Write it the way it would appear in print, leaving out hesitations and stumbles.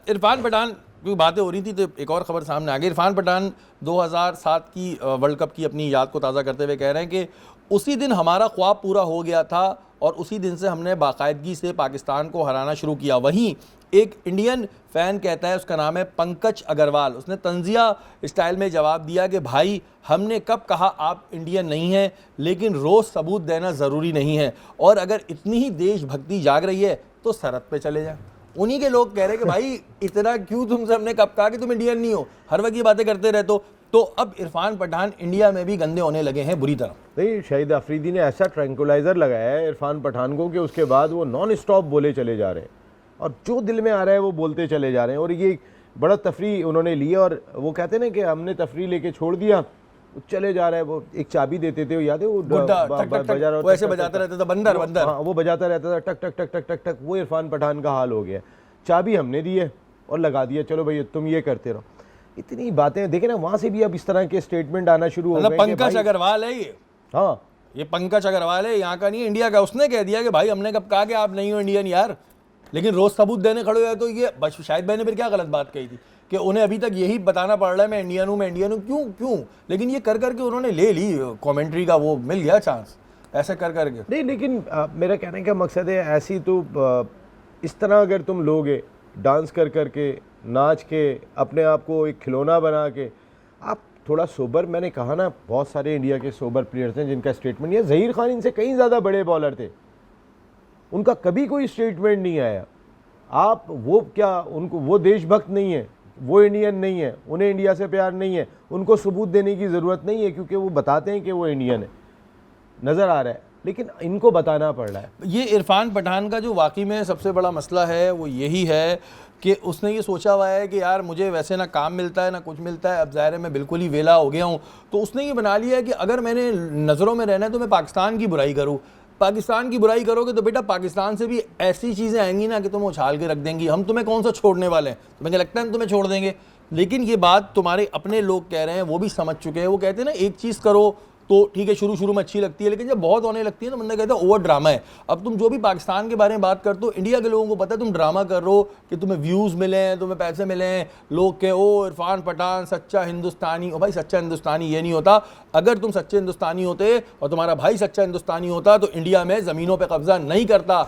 इरफान पठान की बातें हो रही थी तो एक और खबर सामने आ गई। इरफान पठान 2007 की वर्ल्ड कप की अपनी याद को ताज़ा करते हुए कह रहे हैं कि उसी दिन हमारा ख्वाब पूरा हो गया था और उसी दिन से हमने बाकायदगी से पाकिस्तान को हराना शुरू किया। वहीं एक इंडियन फ़ैन कहता है, उसका नाम है पंकज अग्रवाल, उसने तंजिया स्टाइल में जवाब दिया कि भाई हमने कब कहा आप इंडियन नहीं हैं, लेकिन रोज़ सबूत देना ज़रूरी नहीं है और अगर इतनी ही देशभक्ति जाग रही है तो सरहद पे चले जाए। उन्हीं के लोग कह रहे हैं कि भाई इतना क्यों तुमसे हमने कब कहा कि तुम इंडियन नहीं हो, हर वक्त ये बातें करते रहते हो। तो अब इरफान पठान इंडिया में भी गंदे होने लगे हैं बुरी तरह। नहीं, शाहिद अफरीदी ने ऐसा ट्रैंकुलाइजर लगाया है इरफान पठान को कि उसके बाद वो नॉन स्टॉप बोले चले जा रहे हैं और जो दिल में आ रहा है वो बोलते चले जा रहे हैं। और ये बड़ा तफरी उन्होंने लिया और वो कहते हैं ना कि हमने तफरी लेके छोड़ दिया, वो चले जा रहा है। वो एक चाबी देते थे, वो याद है, वो वो ऐसे बजाता रहता था, बंदर बंदर, हाँ वो बजाता रहता था, टक टक टक टक टक टक। वो इरफान पठान का हाल हो गया। चाबी हमने दी है और लगा दिया, चलो भाई तुम ये करते रहो। इतनी बातें देखे ना, वहां से भी अब इस तरह के स्टेटमेंट आना शुरू हो गए। पंकज अग्रवाल है ये, हाँ ये पंकज अग्रवाल है, यहाँ का नहीं है, इंडिया का। उसने कह दिया कि भाई हमने कब कहा कि आप नहीं हो इंडियन यार, लेकिन रोज सबूत देने खड़े हुए। तो ये शाहिद भाई ने फिर क्या गलत बात कही थी कि उन्हें अभी तक यही बताना पड़ रहा है मैं इंडियन हूँ, मैं इंडियन हूँ। क्यों क्यों? लेकिन ये कर करके उन्होंने ले ली कमेंट्री का, वो मिल गया चांस ऐसे कर करके। नहीं, लेकिन मेरा कहने का मकसद है ऐसी तो इस तरह अगर तुम लोगे डांस कर करके, नाच के, अपने आप को एक खिलौना बना के, आप थोड़ा सोबर। मैंने कहा ना, बहुत सारे इंडिया के सोबर प्लेयर्स हैं जिनका स्टेटमेंट, ये ज़हीर खान इनसे कहीं ज़्यादा बड़े बॉलर थे, उनका कभी कोई स्टेटमेंट नहीं आया। आप वो क्या, उनको वो देशभक्त नहीं है, वो इंडियन नहीं है, उन्हें इंडिया से प्यार नहीं है, उनको सबूत देने की ज़रूरत नहीं है क्योंकि वो बताते हैं कि वो इंडियन है, नज़र आ रहा है, लेकिन इनको बताना पड़ रहा है। ये इरफान पठान का जो वाकई में सबसे बड़ा मसला है वो यही है कि उसने ये सोचा हुआ है कि यार मुझे वैसे ना काम मिलता है ना कुछ मिलता है, अब ज़ाहिर है मैं बिल्कुल ही वेला हो गया हूँ। तो उसने ये बना लिया है कि अगर मैंने नज़रों में रहना है तो मैं पाकिस्तान की बुराई करूँ। पाकिस्तान की बुराई करोगे तो बेटा पाकिस्तान से भी ऐसी चीज़ें आएंगी ना कि तुम उछाल के रख देंगी। हम तुम्हें कौन सा छोड़ने वाले हैं? तुम्हें क्या लगता है हम तुम्हें छोड़ देंगे? लेकिन ये बात तुम्हारे अपने लोग कह रहे हैं, वो भी समझ चुके हैं। वो कहते हैं ना, एक चीज़ करो तो ठीक है, शुरू शुरू में अच्छी लगती है, लेकिन जब बहुत होने लगती है तो बंदा कहता है ओवर ड्रामा है। अब तुम जो भी पाकिस्तान के बारे में बात करते हो, इंडिया के लोगों को पता है तुम ड्रामा कर रहे हो कि तुम्हें व्यूज़ मिले हैं, तुम्हें पैसे मिले हैं, लोग के ओ इरफान पठान सच्चा हिंदुस्तानी। ओ भाई, सच्चा हिंदुस्तानी ये नहीं होता। अगर तुम सच्चे हिंदुस्तानी होते और तुम्हारा भाई सच्चा हिंदुस्तानी होता तो इंडिया में ज़मीनों पर कब्जा नहीं करता।